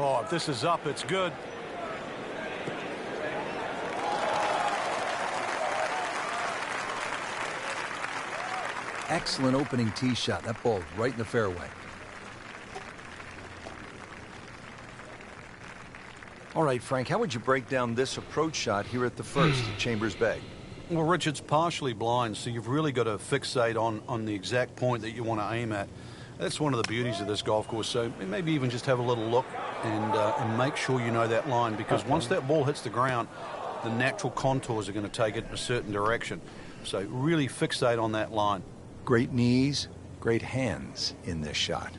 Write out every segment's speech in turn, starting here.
Oh, if this is up, it's good. Excellent opening tee shot. That ball right in the fairway. All right, Frank, how would you break down this approach shot here at the first at Chambers Bay? Well, Rich, it's partially blind, so you've really got to fixate on the exact point that you want to aim at. That's one of the beauties of this golf course. So maybe even just have a little look and make sure you know that line, because once that ball hits the ground, the natural contours are going to take it in a certain direction. So really fixate on that line. Great knees, great hands in this shot.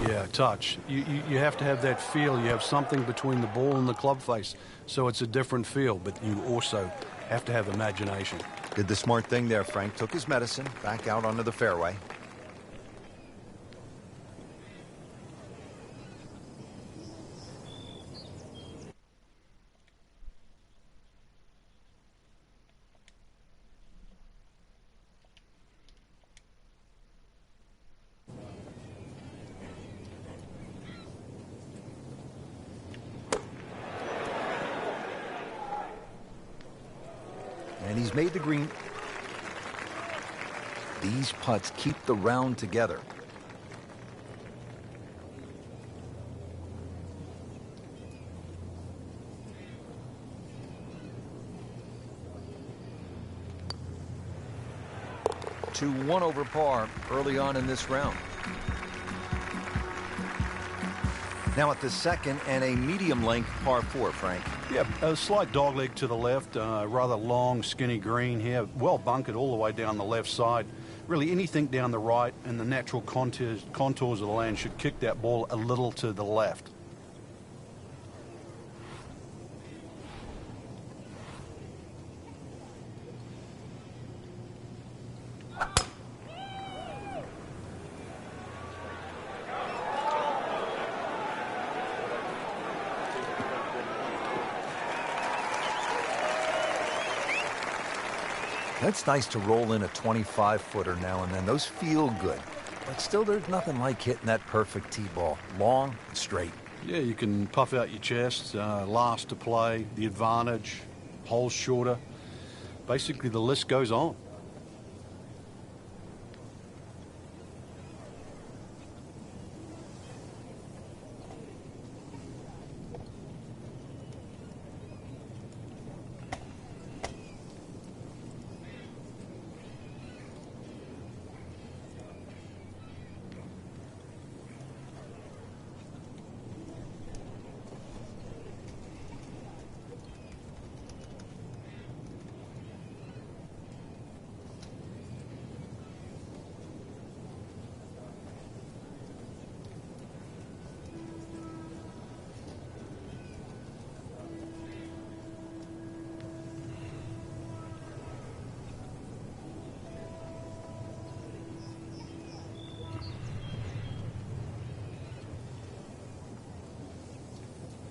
Yeah, touch. You have to have that feel. You have something between the ball and the club face, so it's a different feel, but you also have to have imagination. Did the smart thing there, Frank. Took his medicine, back out onto the fairway. And he's made the green. These putts keep the round together. To 1 over par early on in this round. Now at the second and a medium length par 4, Frank. Yeah, a slight dogleg to the left, rather long, skinny green here, well bunkered all the way down the left side. Really anything down the right, and the natural contours of the land should kick that ball a little to the left. It's nice to roll in a 25-footer now and then. Those feel good. But still, there's nothing like hitting that perfect tee ball. Long and straight. Yeah, you can puff out your chest, last to play, the advantage, holes shorter. Basically, the list goes on.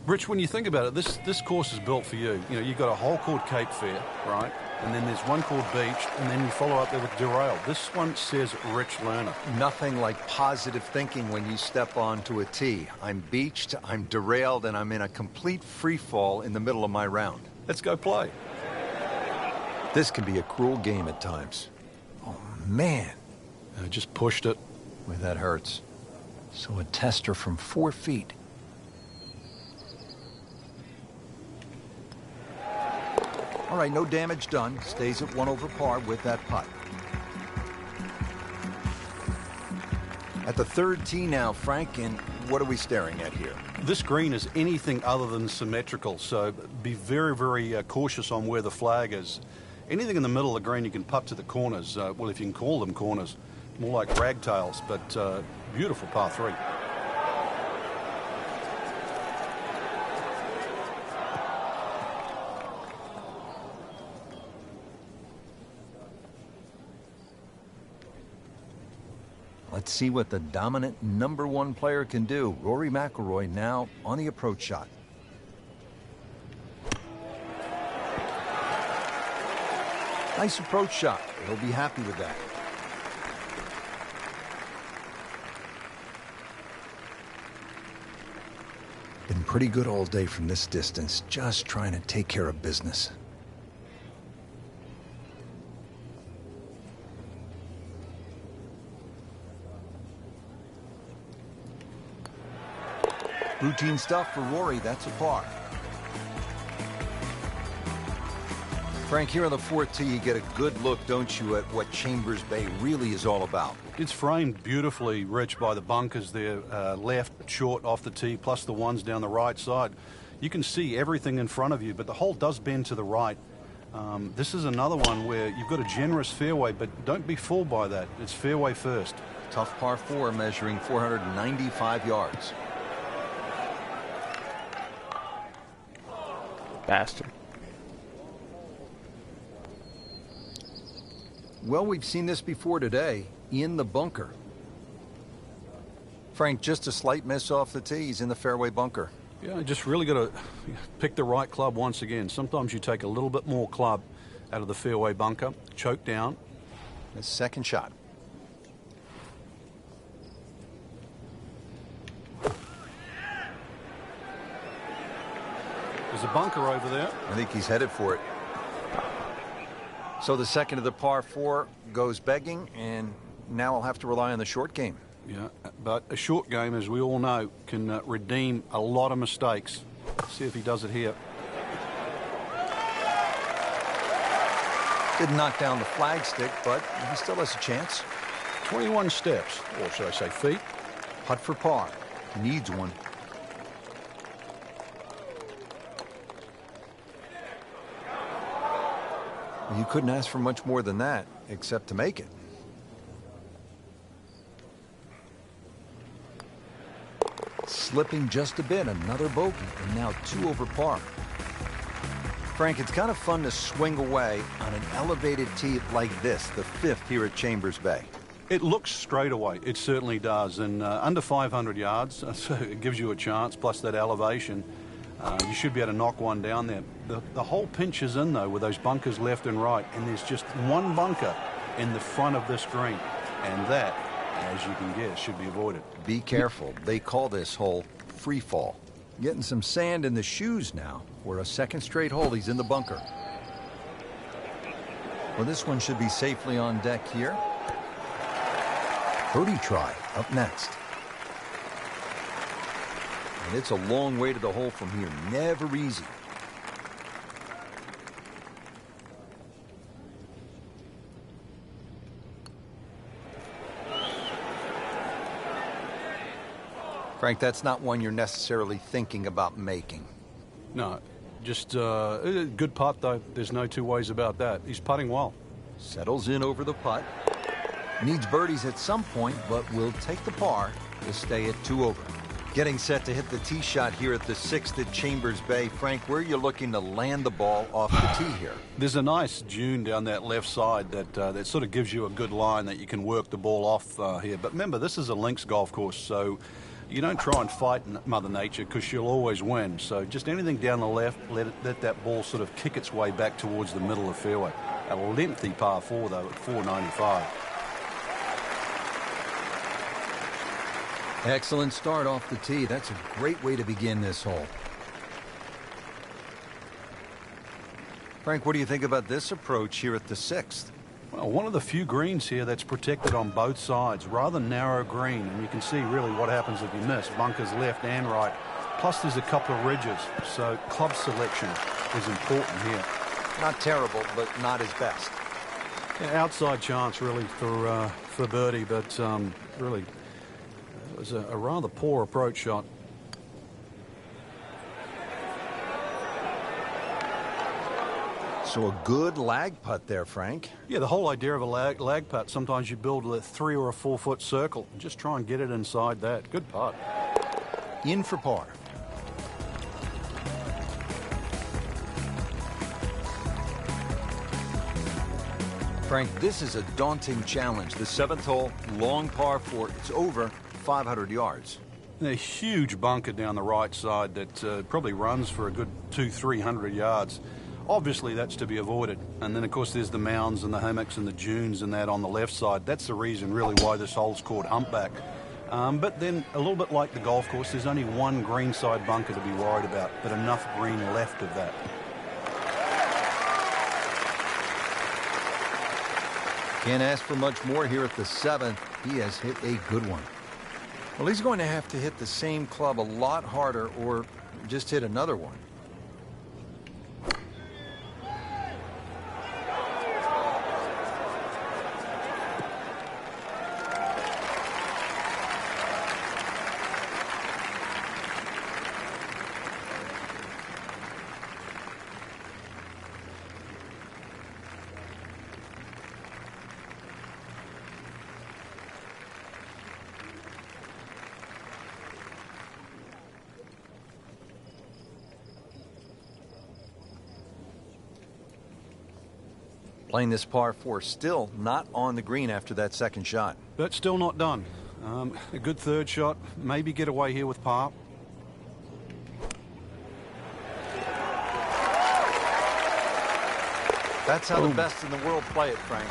Rich, when you think about it, this course is built for you. You know, you've got a hole called Cape Fear, right? And then there's one called Beach, and then you follow up there with Derail. This one says Rich Learner. Nothing like positive thinking when you step onto a tee. I'm beached, I'm derailed, and I'm in a complete free fall in the middle of my round. Let's go play. This can be a cruel game at times. Oh, man. I just pushed it. Boy, that hurts. So a tester from 4 feet. All right, no damage done. Stays at 1 over par with that putt. At the third tee now, Frank, and what are we staring at here? This green is anything other than symmetrical, so be very, very cautious on where the flag is. Anything in the middle of the green you can putt to the corners. Well, if you can call them corners, more like ragtails, but beautiful par 3. Let's see what the dominant #1 player can do. Rory McIlroy now on the approach shot. Nice approach shot. He'll be happy with that. Been pretty good all day from this distance, just trying to take care of business. Routine stuff for Rory, that's a par. Frank, here on the 4th tee, you get a good look, don't you, at what Chambers Bay really is all about. It's framed beautifully, Rich, by the bunkers there, left, short, off the tee, plus the ones down the right side. You can see everything in front of you, but the hole does bend to the right. This is another one where you've got a generous fairway, but don't be fooled by that. It's fairway first. Tough par 4 measuring 495 yards. Bastard. Well, we've seen this before today, in the bunker. Frank, just a slight miss off the tee. He's in the fairway bunker. Yeah, just really got to pick the right club once again. Sometimes you take a little bit more club out of the fairway bunker, choke down. His second shot. There's a bunker over there. I think he's headed for it. So the second of the par 4 goes begging, and now I'll have to rely on the short game. Yeah, but a short game, as we all know, can redeem a lot of mistakes. Let's see if he does it here. Didn't knock down the flagstick, but he still has a chance. 21 steps, or should I say feet. Putt for par. He needs one. You couldn't ask for much more than that, except to make it. Slipping just a bit, another bogey, and now 2 over par. Frank, it's kind of fun to swing away on an elevated tee like this, the 5th here at Chambers Bay. It looks straight away. It certainly does. And under 500 yards, so it gives you a chance, plus that elevation. You should be able to knock one down there. The whole pinch is in, though, with those bunkers left and right, and there's just one bunker in the front of this green, and that, as you can guess, should be avoided. Be careful. They call this hole free fall. Getting some sand in the shoes now. For a second straight hole, he's in the bunker. Well, this one should be safely on deck here. Birdie try up next. And it's a long way to the hole from here. Never easy. Frank, that's not one you're necessarily thinking about making. No, just a good putt, though. There's no two ways about that. He's putting well. Settles in over the putt. Needs birdies at some point, but will take the par to stay at 2 over. Getting set to hit the tee shot here at the 6th at Chambers Bay. Frank, where are you looking to land the ball off the tee here? There's a nice dune down that left side that sort of gives you a good line that you can work the ball off here. But remember, this is a links golf course, so you don't try and fight Mother Nature because she'll always win. So just anything down the left, let that ball sort of kick its way back towards the middle of the fairway. A lengthy par 4, though, at 495. Excellent start off the tee. That's a great way to begin this hole. Frank, what do you think about this approach here at the 6th? Well, one of the few greens here that's protected on both sides. Rather narrow green, and you can see really what happens if you miss. Bunkers left and right. Plus there's a couple of ridges, so club selection is important here. Not terrible, but not his best. Yeah, outside chance really for birdie, but really it was a rather poor approach shot. So a good lag putt there, Frank. Yeah, the whole idea of a lag putt, sometimes you build a 3 or a 4 foot circle. Just try and get it inside that. Good putt. In for par. Frank, this is a daunting challenge. The 7th hole, long par 4. It's over 500 yards. A huge bunker down the right side that probably runs for a good 200-300 yards. Obviously, that's to be avoided. And then, of course, there's the mounds and the hammocks and the dunes and that on the left side. That's the reason, really, why this hole's called Humpback. But then a little bit like the golf course, there's only one greenside bunker to be worried about, but enough green left of that. Can't ask for much more here at the 7th. He has hit a good one. Well, he's going to have to hit the same club a lot harder or just hit another one. Playing this par 4, still not on the green after that second shot. But still not done. A good third shot. Maybe get away here with par. That's how the best in the world play it, Frank.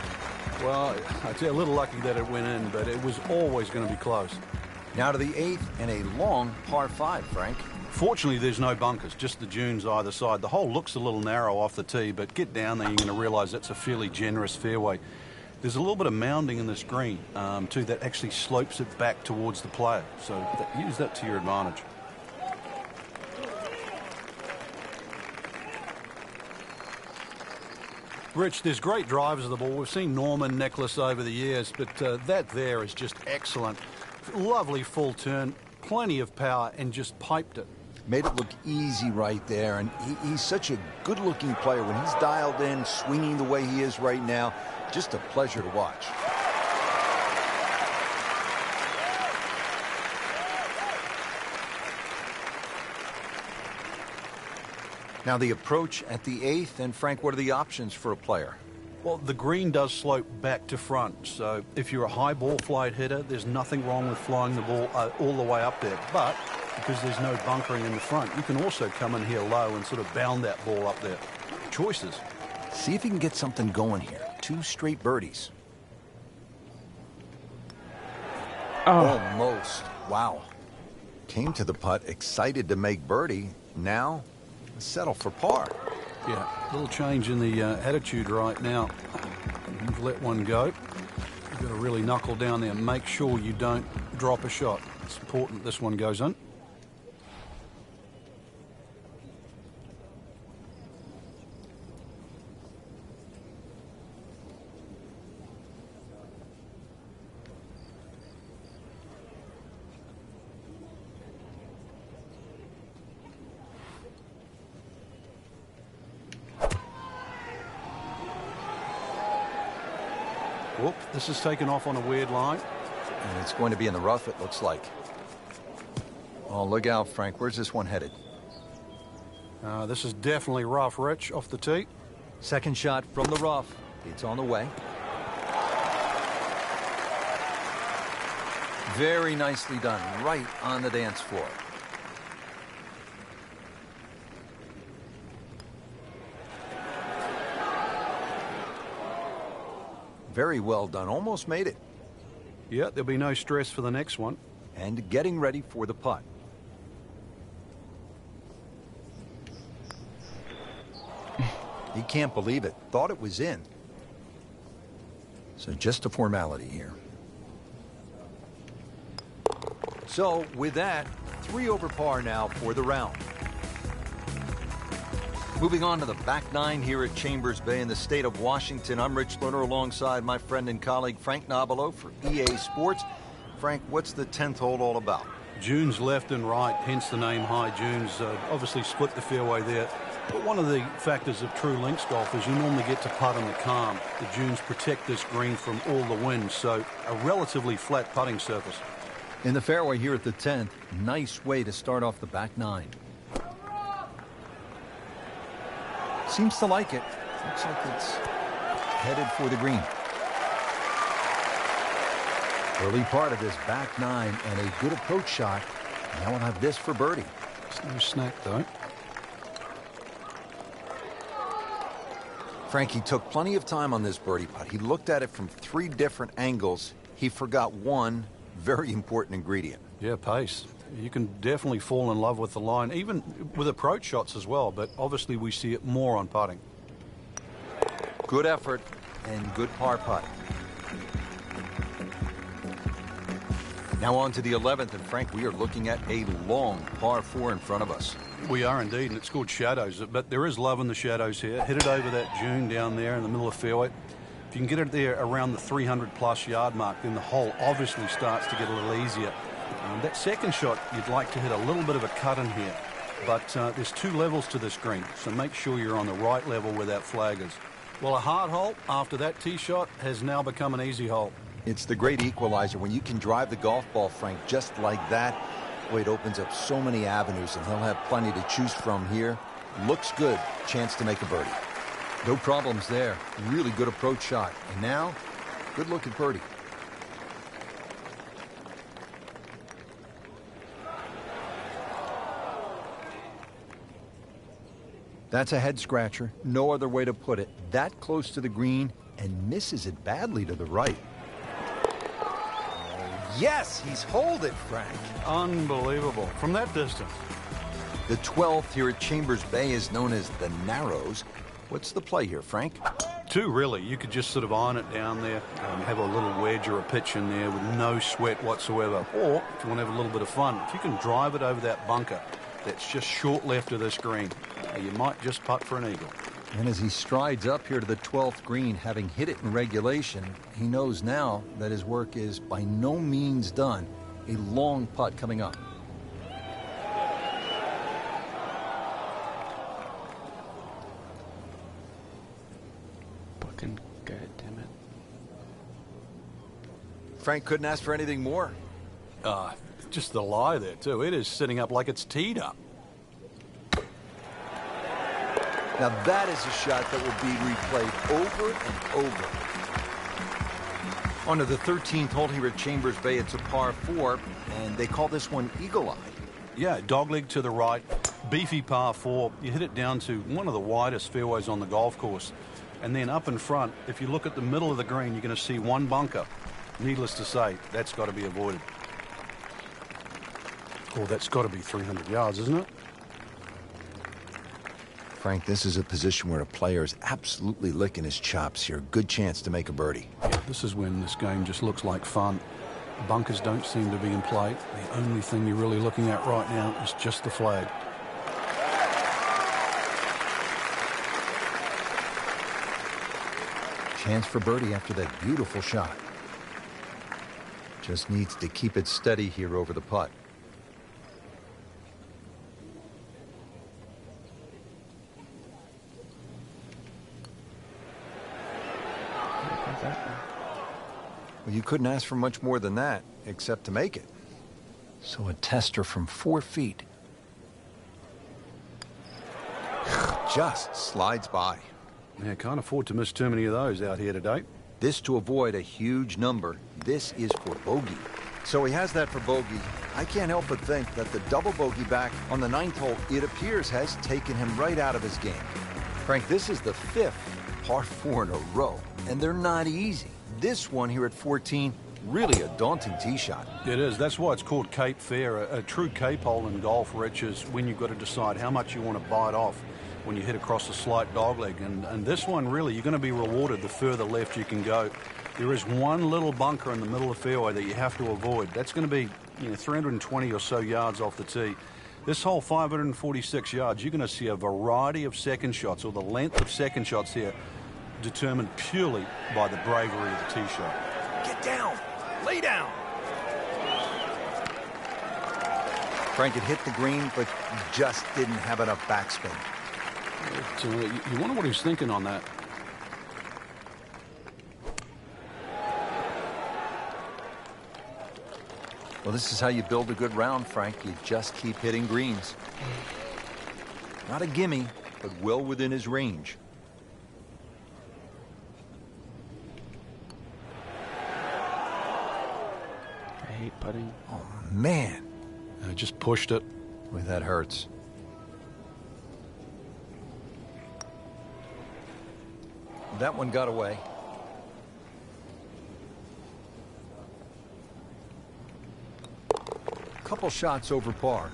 Well, I'd say a little lucky that it went in, but it was always going to be close. Now to the 8th and a long par 5, Frank. Fortunately, there's no bunkers, just the dunes either side. The hole looks a little narrow off the tee, but get down there, you're going to realize that's a fairly generous fairway. There's a little bit of mounding in this green, too, that actually slopes it back towards the player. So use that to your advantage. Rich, there's great drivers of the ball. We've seen Norman, Nicholas over the years, but that there is just excellent. Lovely full turn, plenty of power, and just piped it. Made it look easy right there, and he's such a good-looking player. When he's dialed in, swinging the way he is right now, just a pleasure to watch. Now the approach at the 8th, and Frank, what are the options for a player? Well, the green does slope back to front, so if you're a high ball flight hitter, there's nothing wrong with flying the ball all the way up there. But because there's no bunkering in the front, you can also come in here low and sort of bound that ball up there. Choices. See if he can get something going here. 2 straight birdies. Almost. Wow. Came to the putt, excited to make birdie. Now, settle for par. Yeah, a little change in the attitude right now. You've let one go. You've got to really knuckle down there and make sure you don't drop a shot. It's important this one goes in. Whoop, this is taken off on a weird line. And it's going to be in the rough, it looks like. Oh, look out, Frank. Where's this one headed? This is definitely rough, Rich, off the tee. Second shot from the rough. It's on the way. Very nicely done, right on the dance floor. Very well done. Almost made it. Yeah, there'll be no stress for the next one. And getting ready for the putt. He can't believe it. Thought it was in. So just a formality here. So with that, 3 over par now for the round. Moving on to the back 9 here at Chambers Bay in the state of Washington. I'm Rich Lerner alongside my friend and colleague Frank Nobilo for EA Sports. Frank, what's the 10th hole all about? Dunes left and right, hence the name High Dunes. Obviously split the fairway there. But one of the factors of true links golf is you normally get to putt on the calm. The dunes protect this green from all the wind, so a relatively flat putting surface. In the fairway here at the 10th, nice way to start off the back 9. Seems to like it. Looks like it's headed for the green. Early part of this back 9 and a good approach shot. Now we'll have this for birdie. It's no snack, though. Frankie took plenty of time on this birdie putt. He looked at it from 3 different angles. He forgot one Very important ingredient. Yeah, pace. You can definitely fall in love with the line, even with approach shots as well, but obviously we see it more on putting. Good effort and good par putt. Now on to the 11th, and Frank, we are looking at a long par 4 in front of us. We are indeed, and it's called shadows, but there is love in the shadows here. Hit it over that dune down there in the middle of the fairway. If you can get it there around the 300-plus yard mark, then the hole obviously starts to get a little easier. That second shot, you'd like to hit a little bit of a cut in here, but there's 2 levels to this green, so make sure you're on the right level where that flag is. Well, a hard hole after that tee shot has now become an easy hole. It's the great equalizer. When you can drive the golf ball, Frank, just like that, boy, it opens up so many avenues, and he'll have plenty to choose from here. Looks good. Chance to make a birdie. No problems there. Really good approach shot. And now, good look at birdie. That's a head scratcher. No other way to put it. That close to the green and misses it badly to the right. Yes, he's holed it, Frank. Unbelievable. From that distance. The 12th here at Chambers Bay is known as the Narrows. What's the play here, Frank? 2, really. You could just sort of iron it down there, have a little wedge or a pitch in there with no sweat whatsoever. Or, if you want to have a little bit of fun, if you can drive it over that bunker that's just short left of this green, you might just putt for an eagle. And as he strides up here to the 12th green, having hit it in regulation, he knows now that his work is by no means done. A long putt coming up. Fucking good, damn it. Frank couldn't ask for anything more. Just the lie there, too. It is sitting up like it's teed up. Now that is a shot that will be replayed over and over. On to the 13th hole here at Chambers Bay. It's a par 4, and they call this one Eagle Eye. Yeah, dogleg to the right, beefy par 4. You hit it down to one of the widest fairways on the golf course. And then up in front, if you look at the middle of the green, you're going to see one bunker. Needless to say, that's got to be avoided. Oh, that's got to be 300 yards, isn't it? Frank, this is a position where a player is absolutely licking his chops here. Good chance to make a birdie. Yeah, this is when this game just looks like fun. Bunkers don't seem to be in play. The only thing you're really looking at right now is just the flag. Chance for birdie after that beautiful shot. Just needs to keep it steady here over the putt. Well, you couldn't ask for much more than that, except to make it. So a tester from 4 feet. Just slides by. Yeah, can't afford to miss too many of those out here today. This to avoid a huge number. This is for bogey. So he has that for bogey. I can't help but think that the double bogey back on the 9th hole, it appears, has taken him right out of his game. Frank, this is the 5th par 4 in a row, and they're not easy. This one here at 14, really a daunting tee shot. It is. That's why it's called Cape Fair. A true Cape hole in golf, Rich, is when you've got to decide how much you want to bite off when you hit across a slight dogleg. And this one, really, you're going to be rewarded the further left you can go. There is one little bunker in the middle of the fairway that you have to avoid. That's going to be 320 or so yards off the tee. This hole, 546 yards, you're going to see a variety of second shots, or the length of second shots here, determined purely by the bravery of the tee shot. Get down! Lay down! Frank had hit the green, but just didn't have enough backspin. You wonder what he's thinking on that. Well, this is how you build a good round, Frank. You just keep hitting greens. Not a gimme, but well within his range. I hate putting. Oh, man. I just pushed it. Boy, that hurts. That one got away. couple shots over par.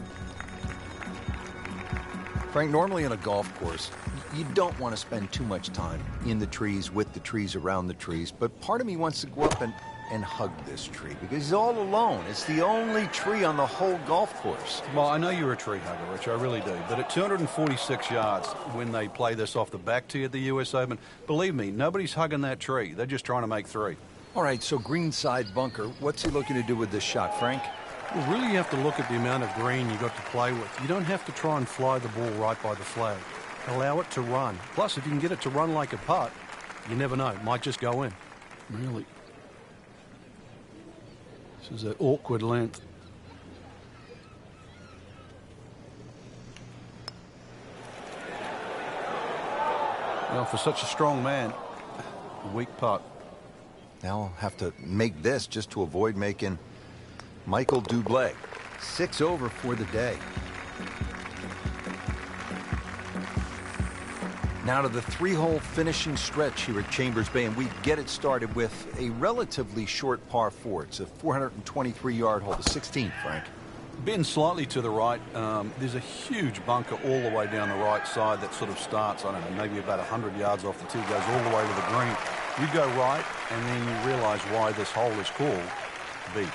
Frank, normally in a golf course, you don't want to spend too much time in the trees, with the trees, around the trees, but part of me wants to go up and hug this tree because he's all alone. It's the only tree on the whole golf course. Well, I know you're a tree hugger, Rich, I really do. But at 246 yards, when they play this off the back tee at the U.S. Open, believe me, nobody's hugging that tree. They're just trying to make three. All right, so greenside bunker. What's he looking to do with this shot, Frank? Well, really, you have to look at the amount of green you got to play with. You don't have to try and fly the ball right by the flag. Allow it to run. Plus, if you can get it to run like a putt, you never know. It might just go in. Really. This is an awkward length. Well, for such a strong man, a weak putt. Now I'll have to make this just to avoid making Michael Dublé 6 over for the day. Now to the 3-hole finishing stretch here at Chambers Bay, and we get it started with a relatively short par 4. It's a 423-yard hole, the 16th, Frank. Bend slightly to the right. There's a huge bunker all the way down the right side that sort of starts, I don't know, maybe about 100 yards off the tee, goes all the way to the green. You go right, and then you realize why this hole is called Beach.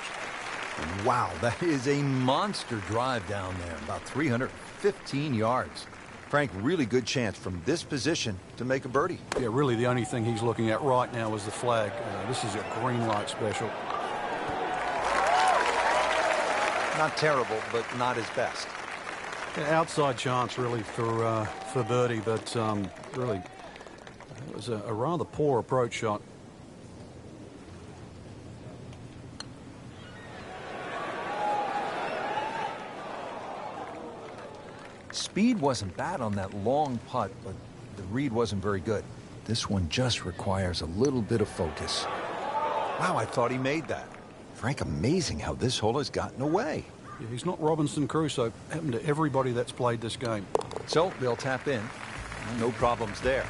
Wow, that is a monster drive down there, about 315 yards. Frank, really good chance from this position to make a birdie. Yeah, really the only thing he's looking at right now is the flag. This is a green light special. Not terrible, but not his best. Yeah, outside chance really for birdie, but really it was a rather poor approach shot. Speed wasn't bad on that long putt, but the read wasn't very good. This one just requires a little bit of focus. Wow, I thought he made that. Frank, amazing how this hole has gotten away. Yeah, he's not Robinson Crusoe. Happened to everybody that's played this game. So they'll tap in. No problems there.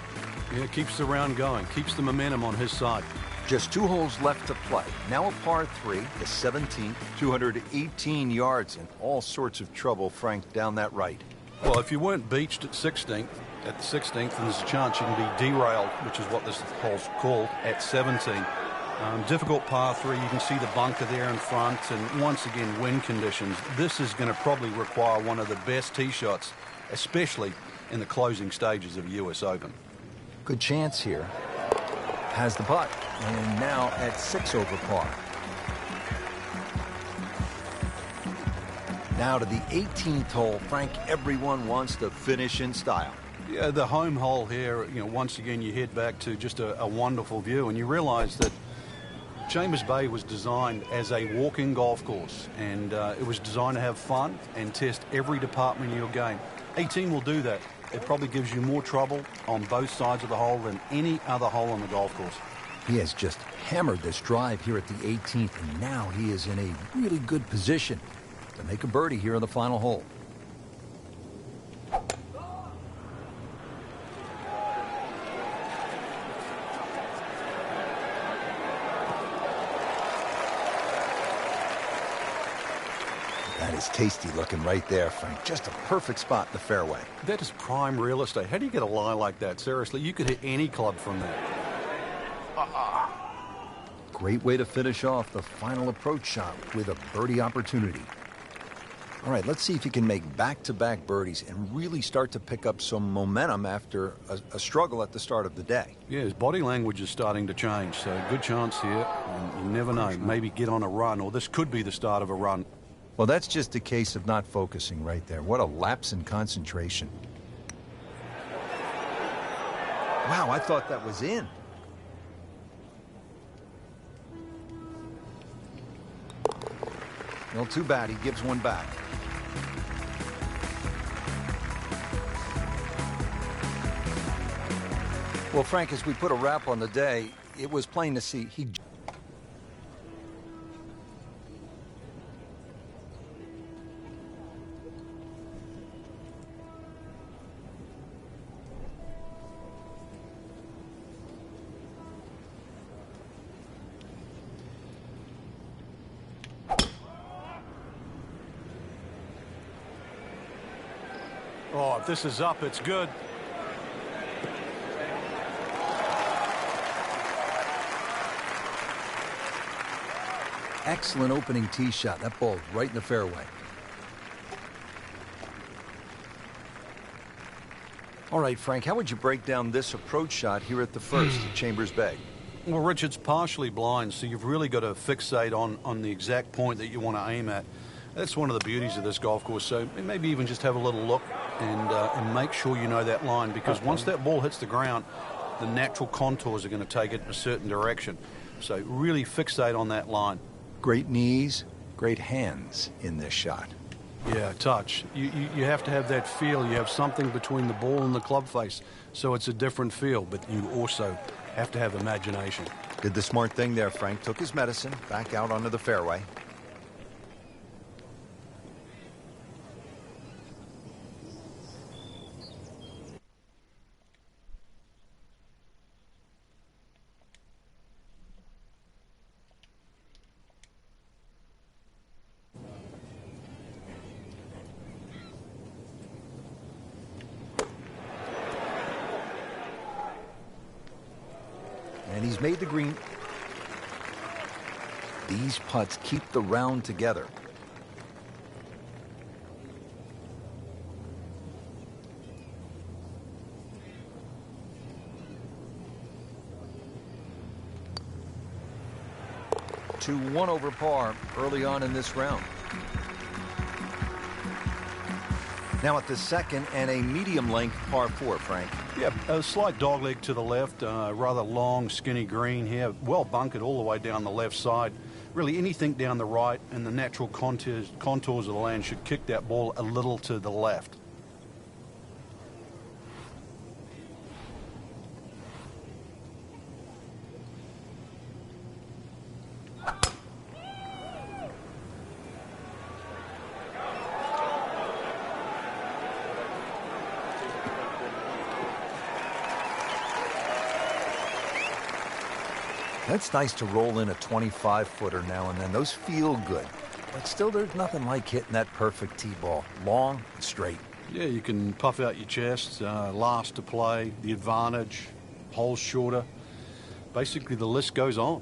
Yeah, keeps the round going, keeps the momentum on his side. Just 2 holes left to play. Now a par 3, the 17th, 218 yards, and all sorts of trouble, Frank, down that right. Well, if you weren't beached at the 16th, then there's a chance you can be derailed, which is what this hole's called, at 17. Difficult par 3. You can see the bunker there in front, and once again, wind conditions. This is going to probably require one of the best tee shots, especially in the closing stages of a U.S. Open. Good chance here. Has the putt, and now at 6 over par. Now to the 18th hole, Frank, everyone wants to finish in style. Yeah, the home hole here, once again you head back to just a wonderful view, and you realize that Chambers Bay was designed as a walking golf course, and it was designed to have fun and test every department of your game. 18 will do that. It probably gives you more trouble on both sides of the hole than any other hole on the golf course. He has just hammered this drive here at the 18th, and now he is in a really good position to make a birdie here on the final hole. That is tasty looking right there, Frank. Just a perfect spot in the fairway. That is prime real estate. How do you get a lie like that? Seriously, you could hit any club from that. Great way to finish off the final approach shot with a birdie opportunity. All right, let's see if he can make back-to-back birdies and really start to pick up some momentum after a struggle at the start of the day. Yeah, his body language is starting to change, so good chance here. And you never know, maybe get on a run, or this could be the start of a run. Well, that's just a case of not focusing right there. What a lapse in concentration. Wow, I thought that was in. Well, too bad. He gives one back. Well, Frank, as we put a wrap on the day, it was plain to see he... Oh, if this is up, it's good. Excellent opening tee shot. That ball right in the fairway. All right, Frank, how would you break down this approach shot here at the first at Chambers Bay? Well, Rich, it's partially blind, so you've really got to fixate on the exact point that you want to aim at. That's one of the beauties of this golf course. So maybe even just have a little look and make sure you know that line, because once that ball hits the ground, the natural contours are going to take it in a certain direction. So really fixate on that line. Great knees, great hands in this shot. Yeah, touch. You have to have that feel. You have something between the ball and the club face, so it's a different feel, but you also have to have imagination. Did the smart thing there, Frank. Took his medicine, back out onto the fairway. And he's made the green. These putts keep the round together. To 1 over par early on in this round. Now at the second and a medium length par 4, Frank. Yeah, a slight dogleg to the left, rather long, skinny green here, well bunkered all the way down the left side. Really anything down the right, and the natural contours of the land should kick that ball a little to the left. It's nice to roll in a 25-footer now and then. Those feel good. But still, there's nothing like hitting that perfect tee ball. Long and straight. Yeah, you can puff out your chest, last to play, the advantage, holes shorter. Basically, the list goes on.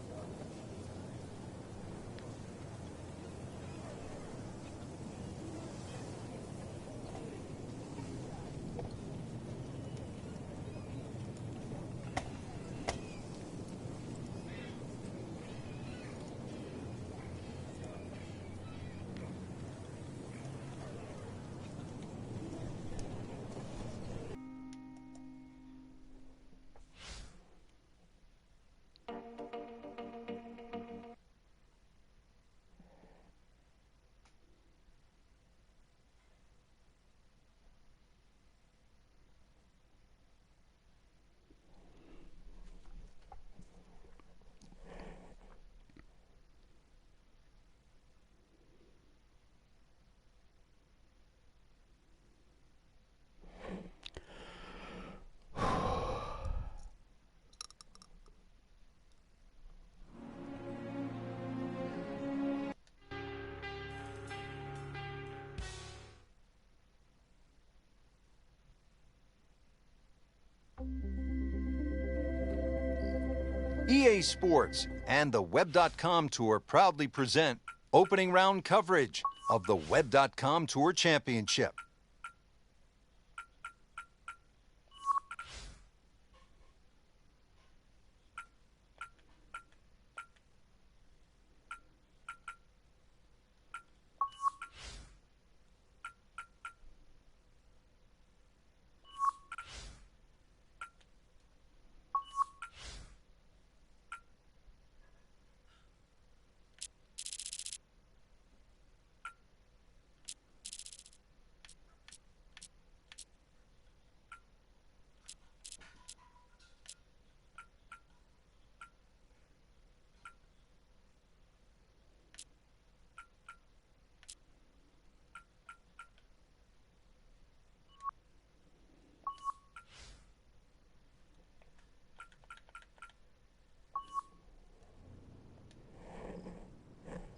EA Sports and the Web.com Tour proudly present opening round coverage of the Web.com Tour Championship.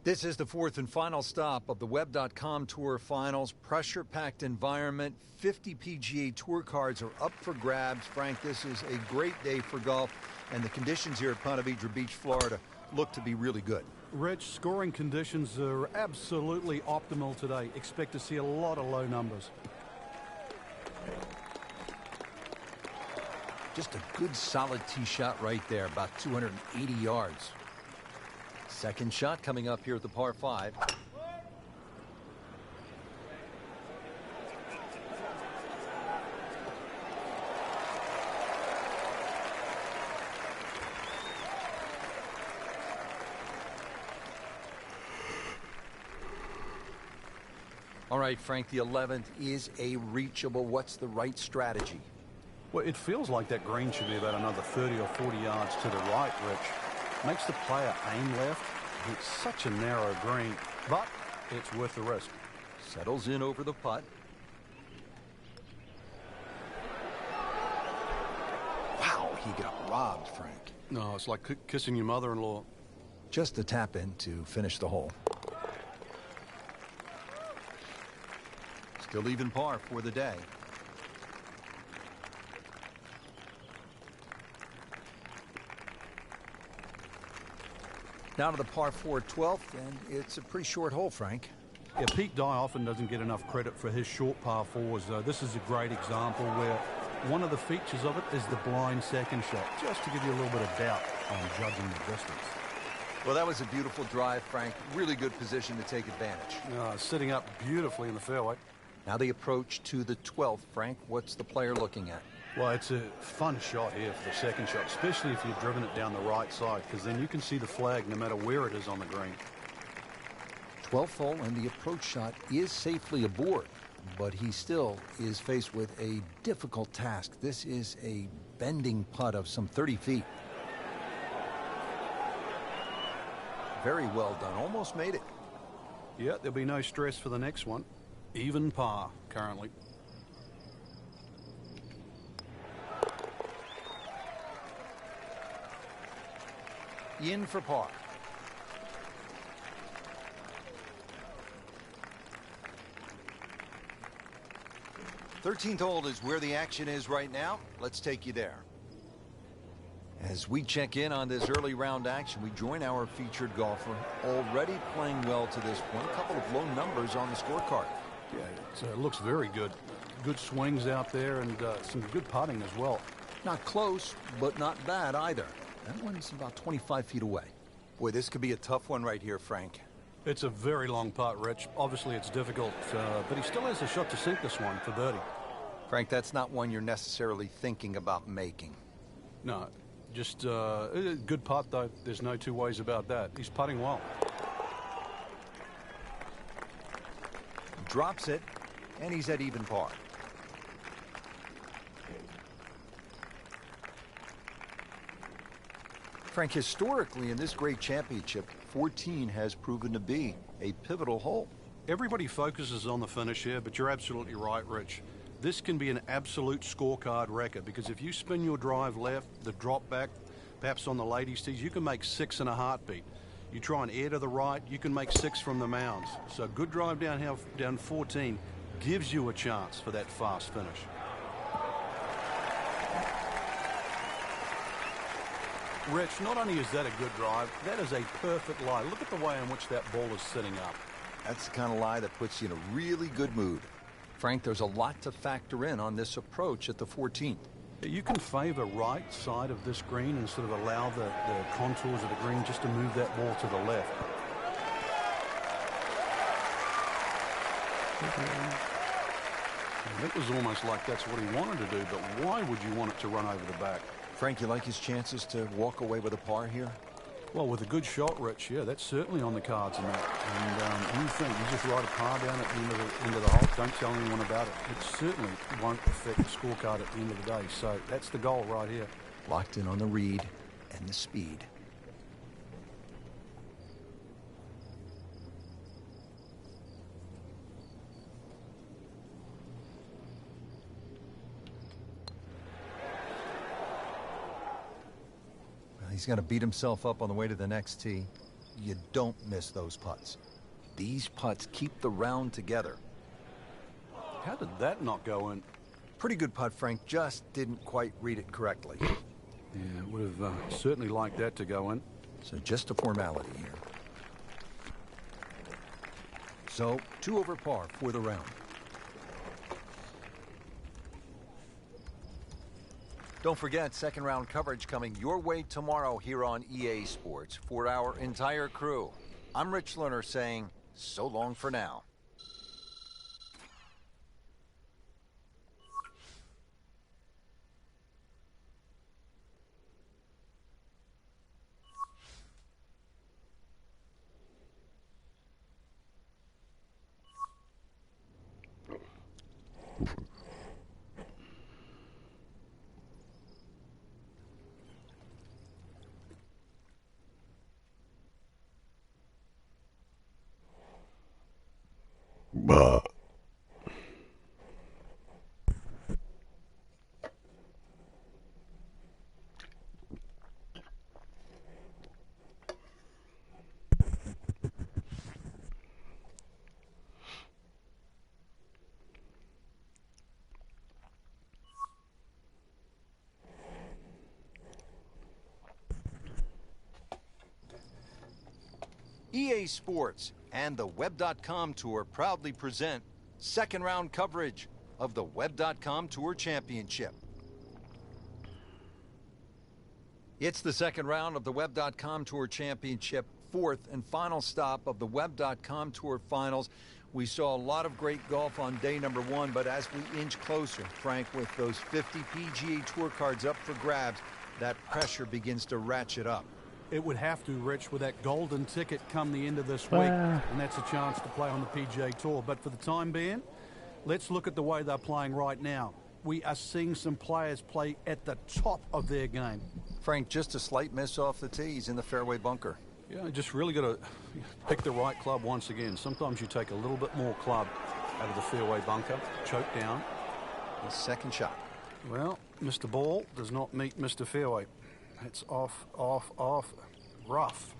This is the fourth and final stop of the Web.com Tour Finals. Pressure-packed environment. 50 PGA Tour cards are up for grabs. Frank, this is a great day for golf, and the conditions here at Ponte Vedra Beach, Florida, look to be really good. Rich, scoring conditions are absolutely optimal today. Expect to see a lot of low numbers. Just a good solid tee shot right there, about 280 yards. Second shot coming up here at the par 5. All right, Frank, the 11th is a reachable. What's the right strategy? Well, it feels like that green should be about another 30 or 40 yards to the right, Rich. Makes the player aim left. It's such a narrow green, but it's worth the risk. Settles in over the putt. Wow, he got robbed, Frank. No, it's like kissing your mother-in-law. Just a tap in to finish the hole. Still even par for the day. Now to the par 4 12th, and it's a pretty short hole, Frank. Yeah, Pete Dye often doesn't get enough credit for his short par 4s. This is a great example where one of the features of it is the blind second shot, just to give you a little bit of doubt on judging the distance. Well, that was a beautiful drive, Frank. Really good position to take advantage. Sitting up beautifully in the fairway. Now the approach to the 12th, Frank. What's the player looking at? Well, it's a fun shot here for the second shot, especially if you've driven it down the right side, because then you can see the flag no matter where it is on the green. 12th hole, and the approach shot is safely aboard, but he still is faced with a difficult task. This is a bending putt of some 30 feet. Very well done. Almost made it. Yeah, there'll be no stress for the next one. Even par currently. In for par. Thirteenth hole is where the action is right now. Let's take you there. As we check in on this early round action, we join our featured golfer, already playing well to this point. A couple of low numbers on the scorecard. Yeah, it looks very good. Good swings out there and some good putting as well. Not close, but not bad either. That one's about 25 feet away. Boy, this could be a tough one right here, Frank. It's a very long putt, Rich. Obviously, it's difficult, but he still has a shot to sink this one for birdie. Frank, that's not one you're necessarily thinking about making. No, just a good putt, though. There's no two ways about that. He's putting well. Drops it, and he's at even par. Frank, historically in this great championship, 14 has proven to be a pivotal hole. Everybody focuses on the finish here, but you're absolutely right, Rich. This can be an absolute scorecard record because if you spin your drive left, the drop back, perhaps on the ladies' tees, you can make 6 in a heartbeat. You try and air to the right, you can make 6 from the mounds. So good drive down 14 gives you a chance for that fast finish. Rich, not only is that a good drive, that is a perfect lie. Look at the way in which that ball is sitting up. That's the kind of lie that puts you in a really good mood. Frank, there's a lot to factor in on this approach at the 14th. You can favor right side of this green and sort of allow the contours of the green just to move that ball to the left. And it was almost like that's what he wanted to do, but why would you want it to run over the back? Frank, you like his chances to walk away with a par here? Well, with a good shot, Rich, yeah, that's certainly on the cards in that. And you think you just write a par down at the end of the hole, don't tell anyone about it. It certainly won't affect the scorecard at the end of the day. So that's the goal right here. Locked in on the read and the speed. He's going to beat himself up on the way to the next tee. you don't miss those putts. These putts keep the round together. How did that not go in? Pretty good putt, Frank. Just didn't quite read it correctly. Yeah, would have certainly liked that to go in. So just a formality here. So 2 over par for the round. Don't forget, second round coverage coming your way tomorrow here on EA Sports for our entire crew. I'm Rich Lerner saying so long for now. EA Sports and the Web.com Tour proudly present second round coverage of the Web.com Tour Championship. It's the second round of the Web.com Tour Championship, fourth and final stop of the Web.com Tour Finals. We saw a lot of great golf on day number 1, but as we inch closer, Frank, with those 50 PGA Tour cards up for grabs, that pressure begins to ratchet up. It would have to, Rich, with that golden ticket come the end of this week, and that's a chance to play on the PGA Tour. But for the time being, let's look at the way they're playing right now. We are seeing some players play at the top of their game. Frank, just a slight miss off the tee. He's in the fairway bunker. Yeah, just really got to pick the right club once again. Sometimes you take a little bit more club out of the fairway bunker, choke down. His second shot. Well, Mr. Ball does not meet Mr. Fairway. It's off, off, off, rough.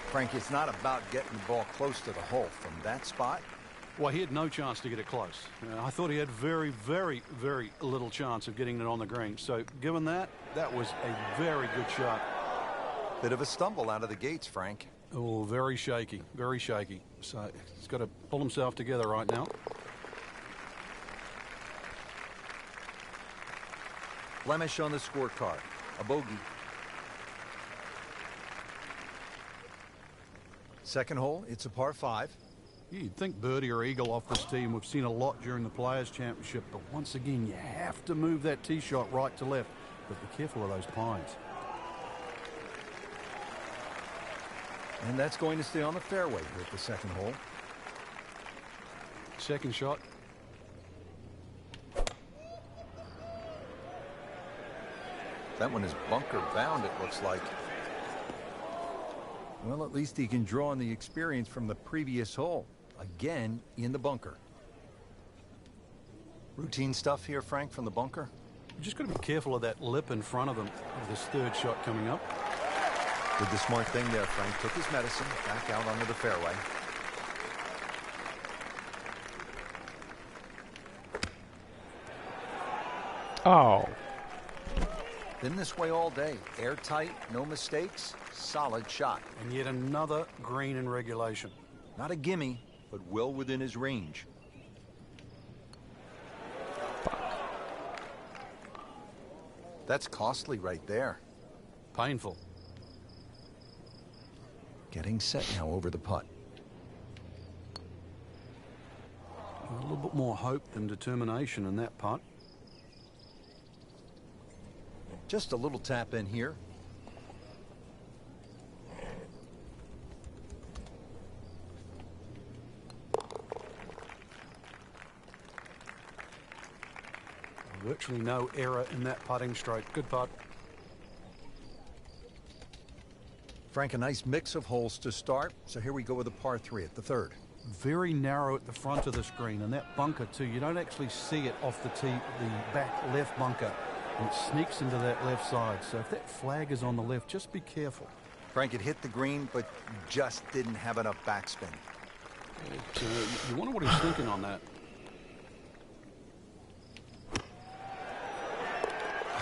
Frank, it's not about getting the ball close to the hole from that spot. Well, he had no chance to get it close. I thought he had very, very, very little chance of getting it on the green. So given that, that was a very good shot. Bit of a stumble out of the gates, Frank. Oh, very shaky, very shaky. So he's got to pull himself together right now. Blemish on the scorecard, a bogey. Second hole, it's a par 5. You'd think birdie or eagle off this tee, and we've seen a lot during the Players' Championship, but once again, you have to move that tee shot right to left, but be careful of those pines. And that's going to stay on the fairway with the second hole. Second shot. That one is bunker bound, it looks like. Well, at least he can draw on the experience from the previous hole. Again, in the bunker. Routine stuff here, Frank, from the bunker? You just got to be careful of that lip in front of him of this third shot coming up. Did the smart thing there, Frank. Took his medicine, back out onto the fairway. Oh. Been this way all day. Airtight, no mistakes, solid shot. And yet another green in regulation. Not a gimme, but well within his range. That's costly right there. Painful. Getting set now over the putt. A little bit more hope than determination in that putt. Just a little tap in here. Virtually no error in that putting stroke. Good putt. Frank, a nice mix of holes to start. So here we go with a par 3 at the third. Very narrow at the front of the screen, and that bunker too, you don't actually see it off the tee, the back left bunker. and it sneaks into that left side. So if that flag is on the left, just be careful. Frank had hit the green, but just didn't have enough backspin. You wonder what he's thinking on that.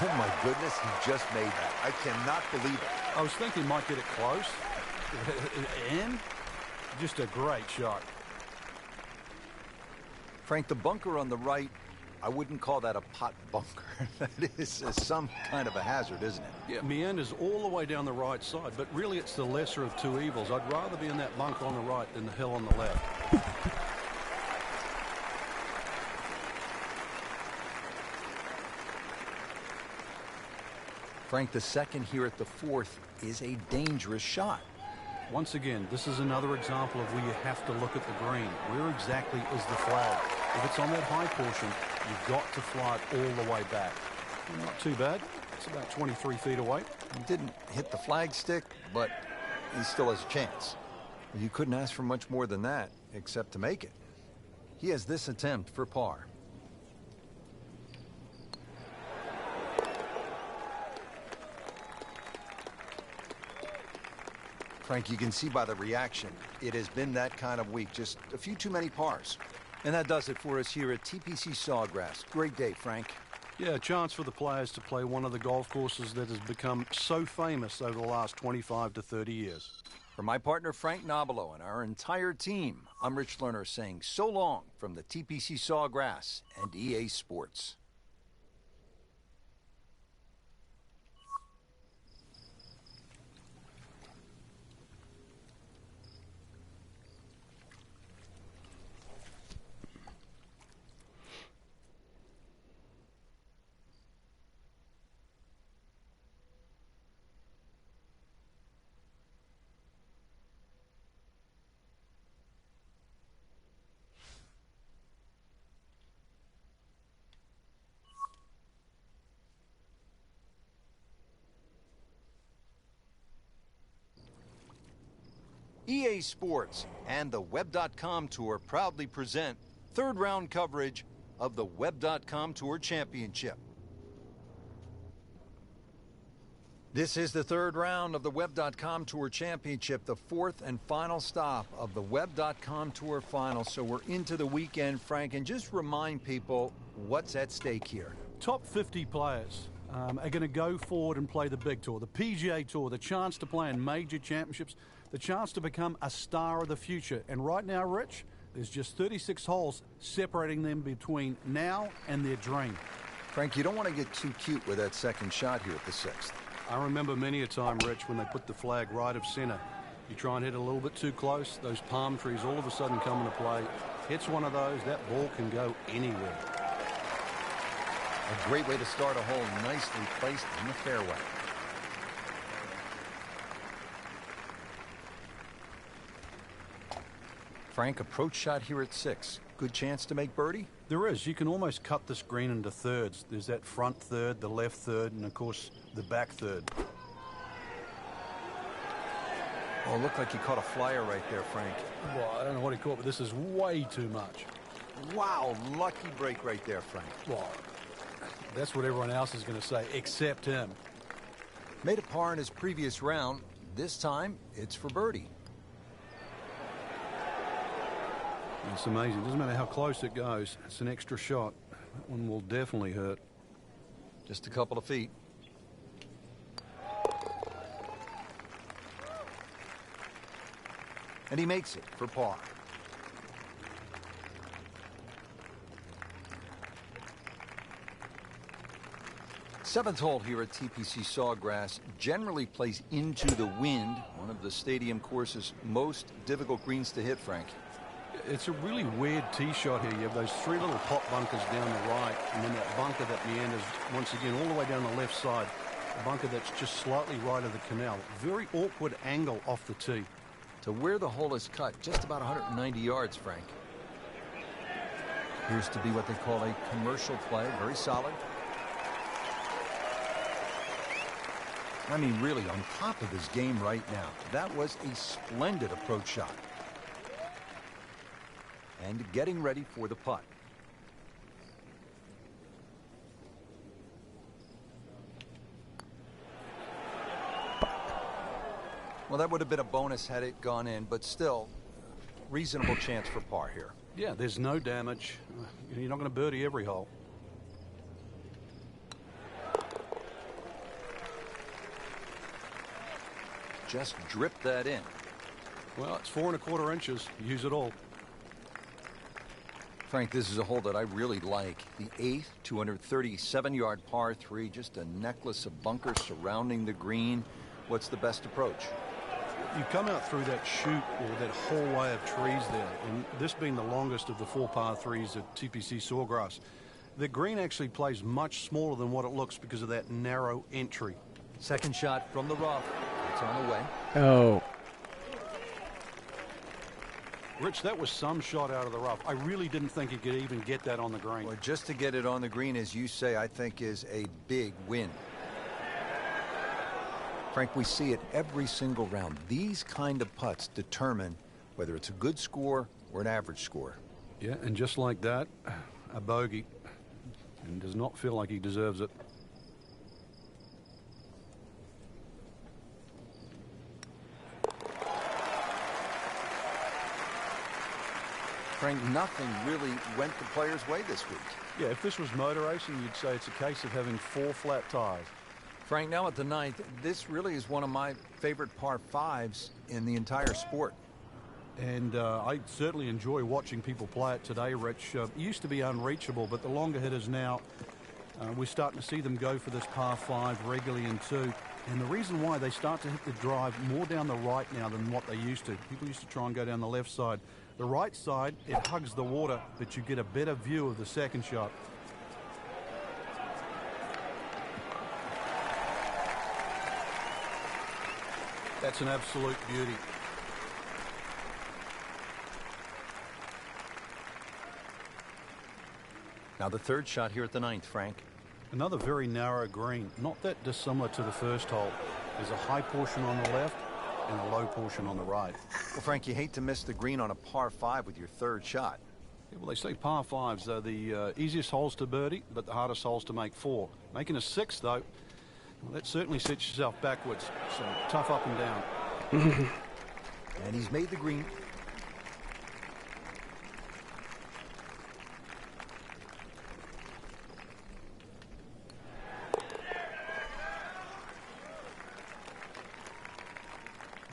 Oh my goodness, he just made that. I cannot believe it. I was thinking he might get it close. And just a great shot. Frank, the bunker on the right, I wouldn't call that a pot bunker. That is some kind of a hazard, isn't it? Yeah, meanders all the way down the right side, but really it's the lesser of two evils. I'd rather be in that bunker on the right than the hill on the left. Frank, the second here at the fourth is a dangerous shot. Once again, this is another example of where you have to look at the green. Where exactly is the flag? If it's on that high portion, you've got to fly it all the way back. Not too bad. It's about 23 feet away. He didn't hit the flag stick, but he still has a chance. You couldn't ask for much more than that, except to make it. He has this attempt for par. Frank, you can see by the reaction, it has been that kind of week. Just a few too many pars. And that does it for us here at TPC Sawgrass. Great day, Frank. Yeah, a chance for the players to play one of the golf courses that has become so famous over the last 25 to 30 years. For my partner, Frank Nobilo, and our entire team, I'm Rich Lerner saying so long from the TPC Sawgrass and EA Sports. EA Sports and the Web.com Tour proudly present third round coverage of the Web.com Tour Championship. This is the third round of the Web.com Tour Championship, the fourth and final stop of the Web.com Tour Final. So we're into the weekend, Frank, and just remind people what's at stake here. Top 50 players are going to go forward and play the big tour, the PGA Tour, the chance to play in major championships, the chance to become a star of the future. And right now, Rich, there's just 36 holes separating them between now and their dream. Frank, you don't want to get too cute with that second shot here at the sixth. I remember many a time, Rich, when they put the flag right of center. You try and hit a little bit too close, those palm trees all of a sudden come into play. Hits one of those, that ball can go anywhere. A great way to start a hole, nicely placed in the fairway. Frank, approach shot here at 6. Good chance to make birdie? There is. You can almost cut this green into thirds. There's that front third, the left third, and of course the back third. Oh, it looked like he caught a flyer right there, Frank. Well, I don't know what he caught, but this is way too much. Wow, lucky break right there, Frank. Well, that's what everyone else is going to say, except him. Made a par in his previous round. This time, it's for birdie. It's amazing. It doesn't matter how close it goes. It's an extra shot. That one will definitely hurt. Just a couple of feet. And he makes it for par. Seventh hole here at TPC Sawgrass generally plays into the wind, one of the stadium course's most difficult greens to hit, Frank. It's a really weird tee shot here. You have those three little pop bunkers down the right, and then that bunker that meanders once again all the way down the left side. A bunker that's just slightly right of the canal. Very awkward angle off the tee. To where the hole is cut, just about 190 yards, Frank. Appears to be what they call a commercial play. Very solid. I mean, really on top of his game right now. That was a splendid approach shot. And getting ready for the putt. Well, that would have been a bonus had it gone in, but still, reasonable chance for par here. Yeah, there's no damage. You're not going to birdie every hole. Just drip that in. Well, it's 4 1/4 inches. Use it all. Frank, this is a hole that I really like. The 8th, 237-yard par 3, just a necklace of bunkers surrounding the green. What's the best approach? You come out through that chute or that hallway of trees there, and this being the longest of the 4 par 3s at TPC Sawgrass, the green actually plays much smaller than what it looks because of that narrow entry. Second shot from the rough. It's on the way. Oh. Rich, that was some shot out of the rough. I really didn't think he could even get that on the green. Well, just to get it on the green, as you say, I think is a big win. Frank, we see it every single round. These kind of putts determine whether it's a good score or an average score. Yeah, and just like that, a bogey. And does not feel like he deserves it. Frank, nothing really went the player's way this week. Yeah, if this was motor racing, you'd say it's a case of having 4 flat tires. Frank, now at the 9th, this really is one of my favorite par 5s in the entire sport. And I certainly enjoy watching people play it today, Rich. It used to be unreachable, but the longer hitters now, we're starting to see them go for this par 5 regularly in 2. And the reason why they start to hit the drive more down the right now than what they used to. People used to try and go down the left side. The right side, it hugs the water, but you get a better view of the second shot. That's an absolute beauty. Now the third shot here at the 9th, Frank. Another very narrow green, not that dissimilar to the first hole. There's a high portion on the left and a low portion on the right. Well, Frank, you hate to miss the green on a par 5 with your third shot. Yeah, well, they say par 5s are the easiest holes to birdie, but the hardest holes to make 4. Making a 6, though, well, that certainly sets yourself backwards. So tough up and down. And he's made the green.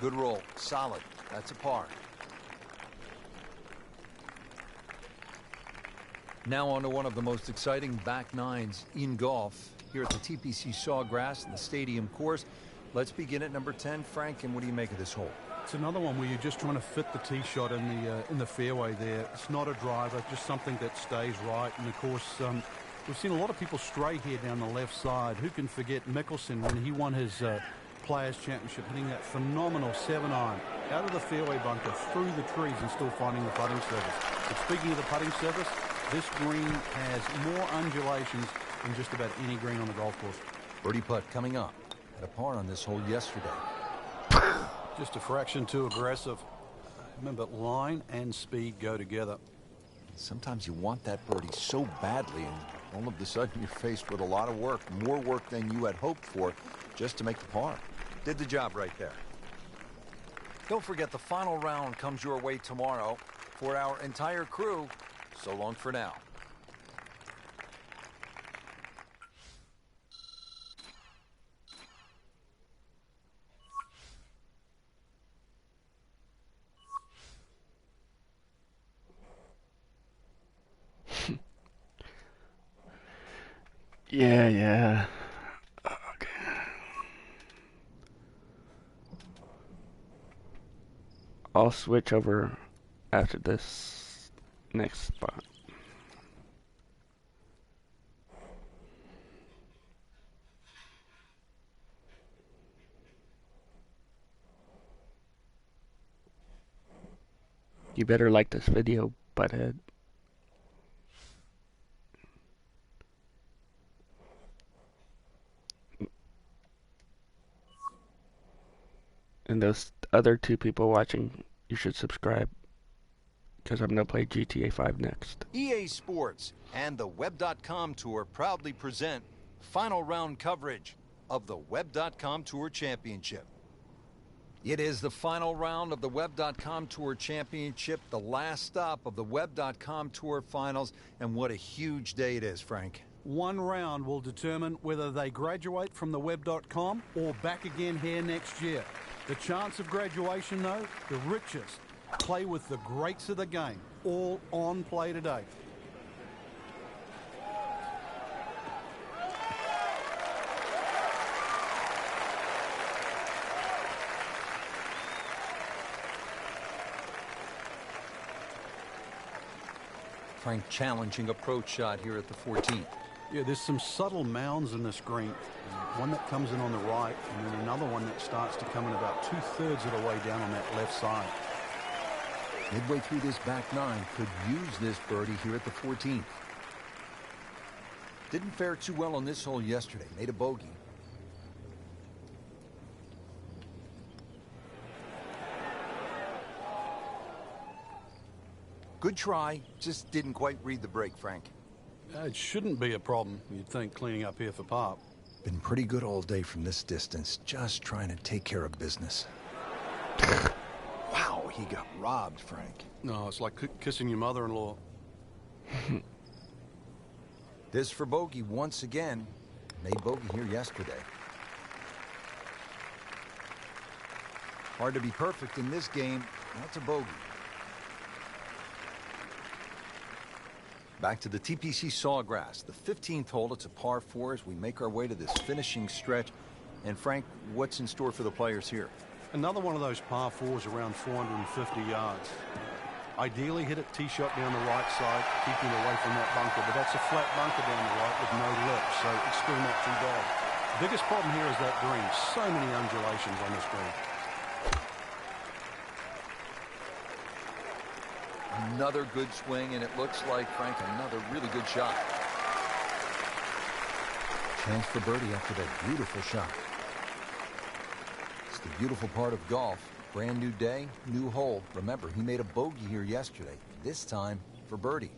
Good roll. Solid. That's a par. Now on to one of the most exciting back nines in golf here at the TPC Sawgrass and the stadium course. Let's begin at number 10. Frank, and what do you make of this hole? It's another one where you're just trying to fit the tee shot in the fairway there. It's not a driver, just something that stays right. And of course, we've seen a lot of people stray here down the left side. Who can forget Mickelson when he won his Players Championship, hitting that phenomenal 7-iron out of the fairway bunker through the trees and still finding the putting surface. But speaking of the putting surface, this green has more undulations than just about any green on the golf course. Birdie putt coming up. Had a par on this hole yesterday. Just a fraction too aggressive. Remember, line and speed go together. Sometimes you want that birdie so badly, and all of a sudden you're faced with a lot of work, more work than you had hoped for, just to make the par. Did the job right there. Don't forget, the final round comes your way tomorrow. For our entire crew, so long for now. Yeah. Okay. I'll switch over after this next spot. You better like this video, butthead. And those other 2 people watching, you should subscribe, because I'm going to play GTA 5 next. EA Sports and the Web.com Tour proudly present final round coverage of the Web.com Tour Championship. It is the final round of the Web.com Tour Championship, the last stop of the Web.com Tour Finals, and what a huge day it is, Frank. One round will determine whether they graduate from the Web.com or back again here next year. The chance of graduation, though, the richest. Play with the greats of the game, all on play today. Frank, challenging approach shot here at the 14th. Yeah, there's some subtle mounds in this green. One that comes in on the right, and then another one that starts to come in about 2/3 of the way down on that left side. Midway through this back nine, could use this birdie here at the 14th. Didn't fare too well on this hole yesterday. Made a bogey. Good try, just didn't quite read the break, Frank. It shouldn't be a problem, you'd think, cleaning up here for par. Been pretty good all day from this distance, just trying to take care of business. Wow, he got robbed, Frank. No, it's like kissing your mother-in-law. This for bogey once again. Made bogey here yesterday. Hard to be perfect in this game. That's a bogey. Back to the TPC Sawgrass, the 15th hole. It's a par 4 as we make our way to this finishing stretch. And Frank, what's in store for the players here? Another one of those par 4s around 450 yards. Ideally hit it tee shot down the right side, keeping away from that bunker, but that's a flat bunker down the right with no lip, so it's still not too bad. The biggest problem here is that green. So many undulations on this green. Another good swing, and it looks like, Frank, another really good shot. Chance for birdie after that beautiful shot. It's the beautiful part of golf. Brand new day, new hole. Remember, he made a bogey here yesterday. This time for birdie.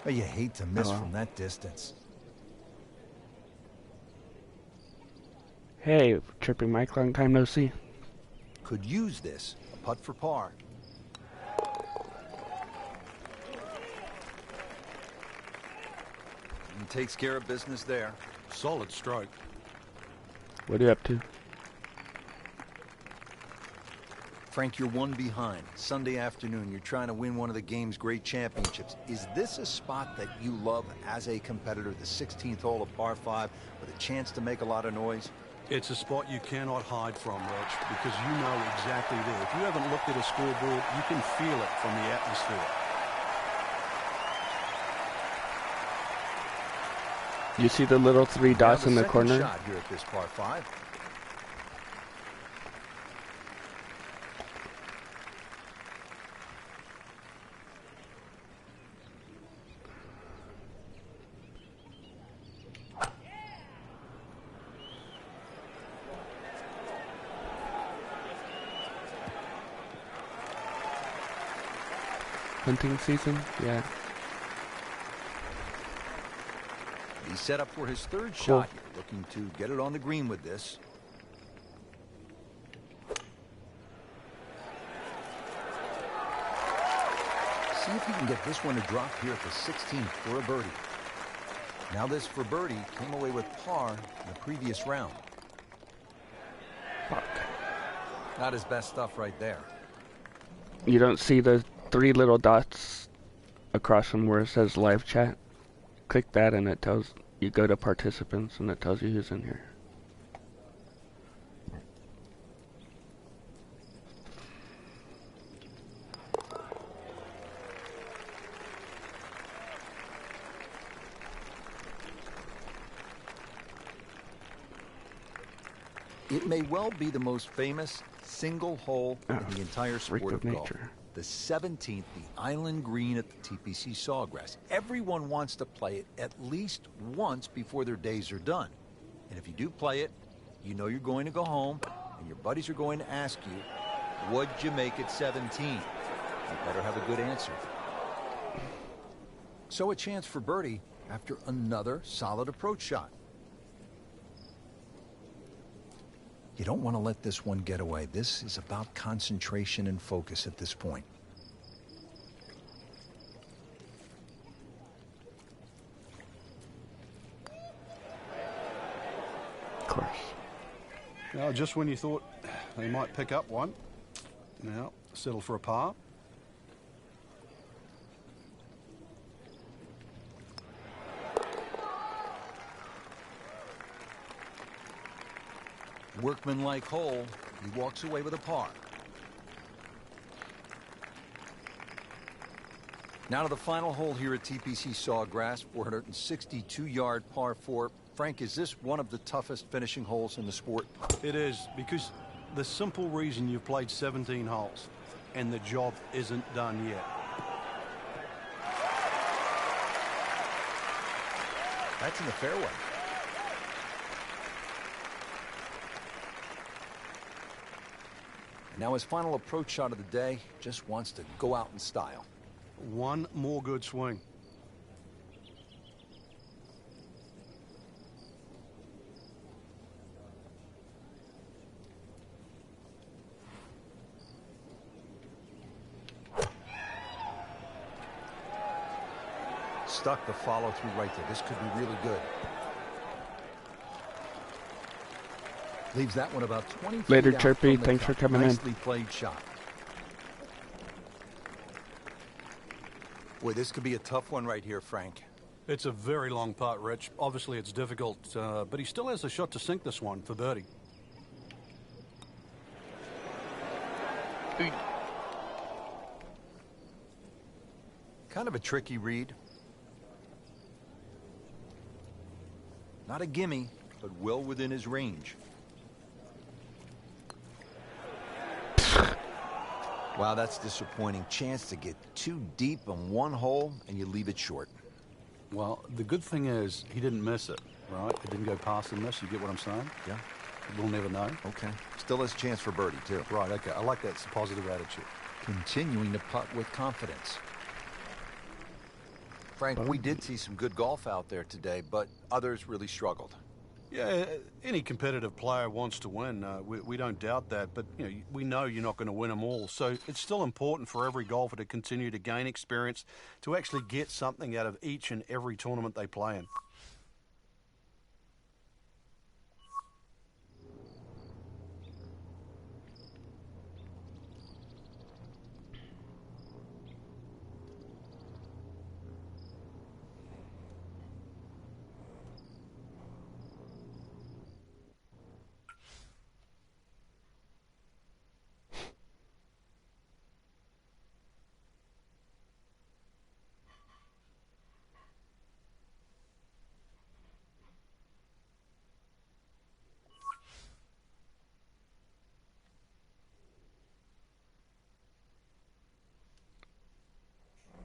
But you hate to miss from that distance. Hey, Tripping Mike, long time no see. Could use this. A putt for par. He takes care of business there. Solid stroke. What are you up to? Frank, you're one behind. Sunday afternoon, you're trying to win one of the game's great championships. Is this a spot that you love as a competitor, the 16th hole of par 5, with a chance to make a lot of noise? It's a spot you cannot hide from, Rich, because you know exactly there. If you haven't looked at a scoreboard, you can feel it from the atmosphere. You see the little 3 dots in the corner? Shot here at this par 5. Hunting season? Yeah. He's set up for his third shot here, looking to get it on the green with this. See if he can get this one to drop here at the 16th for a birdie. Now this for birdie came away with par in the previous round. Fuck. Not his best stuff right there. You don't see the 3 little dots across from where it says live chat? Click that and it tells you, go to participants and it tells you who's in here. It may well be the most famous single hole in the entire sport of golf. The 17th, the island green at the TPC Sawgrass. Everyone wants to play it at least once before their days are done. And if you do play it, you know you're going to go home, and your buddies are going to ask you, what'd you make at 17? You better have a good answer. So a chance for birdie after another solid approach shot. You don't want to let this one get away. This is about concentration and focus at this point. Of course. Now, just when you thought they might pick up one, now settle for a par. Workmanlike hole. He walks away with a par. Now to the final hole here at TPC Sawgrass, 462-yard par 4. Frank, is this one of the toughest finishing holes in the sport? It is, because the simple reason you've played 17 holes and the job isn't done yet. That's in the fairway. Now his final approach shot of the day, just wants to go out in style. One more good swing. Stuck the follow through right there. This could be really good. Leaves that one about 20 feet Later, out Chirpy. from the Thanks for cup. coming in. Nicely played shot. Boy, this could be a tough one right here, Frank. It's a very long putt, Rich. Obviously, it's difficult, but he still has a shot to sink this one for birdie. Kind of a tricky read. Not a gimme, but well within his range. Wow, that's disappointing. Chance to get too deep on one hole, and you leave it short. Well, the good thing is he didn't miss it, right? It didn't go past the miss. You get what I'm saying? Yeah. We'll never know. Okay. Still has a chance for birdie, too. Right, okay. I like that positive attitude. Continuing to putt with confidence. Frank, we did see some good golf out there today, but others really struggled. Yeah, any competitive player wants to win. We don't doubt that, but we know you're not going to win them all. So it's still important for every golfer to continue to gain experience, to actually get something out of each and every tournament they play in.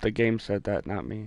The game said that, not me.